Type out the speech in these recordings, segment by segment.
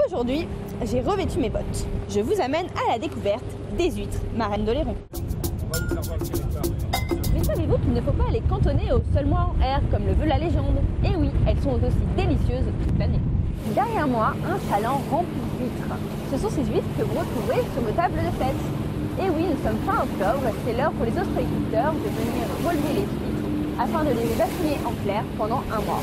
Aujourd'hui, j'ai revêtu mes bottes. Je vous amène à la découverte des huîtres marraines d'Oléron. Mais savez-vous qu'il ne faut pas les cantonner au seul mois en R comme le veut la légende? Et oui, elles sont aussi délicieuses toute l'année. Derrière moi, un chaland rempli d'huîtres. Ce sont ces huîtres que vous retrouverez sur vos tables de fête. Et oui, nous sommes fin octobre, c'est l'heure pour les ostréiculteurs de venir relever les huîtres afin de les vacciner en clair pendant un mois.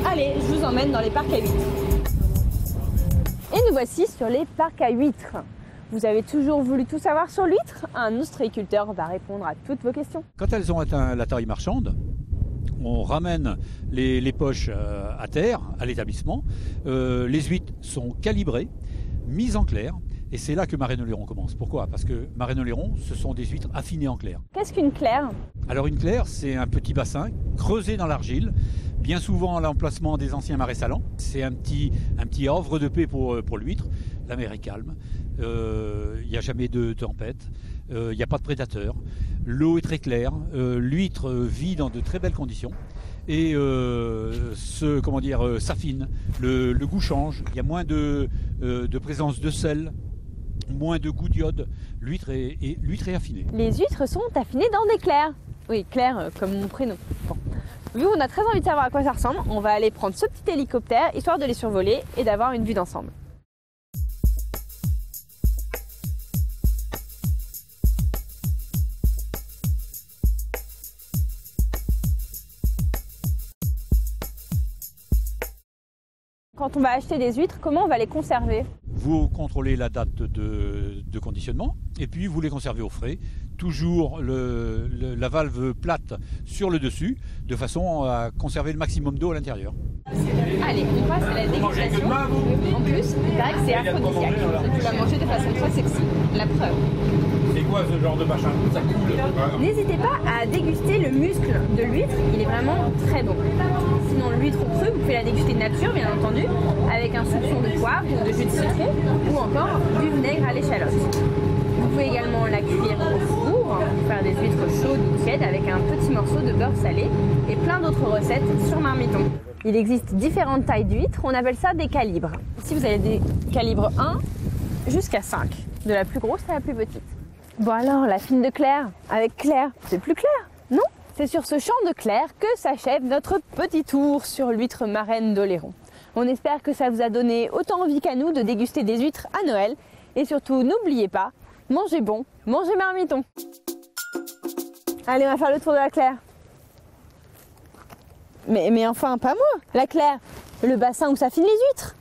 Allez, je vous emmène dans les parcs à huîtres. Et nous voici sur les parcs à huîtres. Vous avez toujours voulu tout savoir sur l'huître? Un ostréiculteur va répondre à toutes vos questions. Quand elles ont atteint la taille marchande, on ramène les poches à terre, à l'établissement. Les huîtres sont calibrées, mises en clair. Et c'est là que Marraine-Oléron commence. Pourquoi? Parce que Marraine-Oléron, ce sont des huîtres affinées en clair. Qu'est-ce qu'une claire? Alors une claire, c'est un petit bassin creusé dans l'argile, bien souvent à l'emplacement des anciens marais salants. C'est un petit havre de paix pour l'huître. La mer est calme, il n'y a jamais de tempête, il n'y a pas de prédateurs. L'eau est très claire, l'huître vit dans de très belles conditions. Et s'affine, le goût change, il y a moins de présence de sel, moins de goût d'iode, l'huître est affinée. Les huîtres sont affinées dans des clairs. Oui, Claire comme mon prénom. Bon. Vu qu'on a très envie de savoir à quoi ça ressemble, on va aller prendre ce petit hélicoptère histoire de les survoler et d'avoir une vue d'ensemble. Quand on va acheter des huîtres, comment on va les conserver? Vous contrôlez la date de conditionnement et puis vous les conservez au frais. Toujours la valve plate sur le dessus, de façon à conserver le maximum d'eau à l'intérieur. Allez, on passe à la dégustation. En plus, il paraît que c'est aphrodisiaque. Tu vas manger de façon très sexy. La preuve. C'est quoi ce genre de machin? Ça coule. N'hésitez pas à déguster le muscle de l'huître, il est vraiment très bon. Sinon, l'huître crue, vous pouvez la déguster nature, bien entendu, avec un soupçon de poivre ou de jus de citron, ou encore du vinaigre à l'échalote. Vous pouvez également la cuire au four, faire des huîtres chaudes ou tièdes avec un petit morceau de beurre salé et plein d'autres recettes sur Marmiton. Il existe différentes tailles d'huîtres, on appelle ça des calibres. Ici, vous avez des calibres 1 jusqu'à 5, de la plus grosse à la plus petite. Bon alors, la fine de Claire, avec Claire, c'est plus clair, non? C'est sur ce champ de Claire que s'achève notre petit tour sur l'huître marraine d'Oléron. On espère que ça vous a donné autant envie qu'à nous de déguster des huîtres à Noël. Et surtout, n'oubliez pas, mangez bon, mangez Marmiton. Allez, on va faire le tour de la Claire. Mais enfin, pas moi. La Claire, le bassin où s'affinent les huîtres.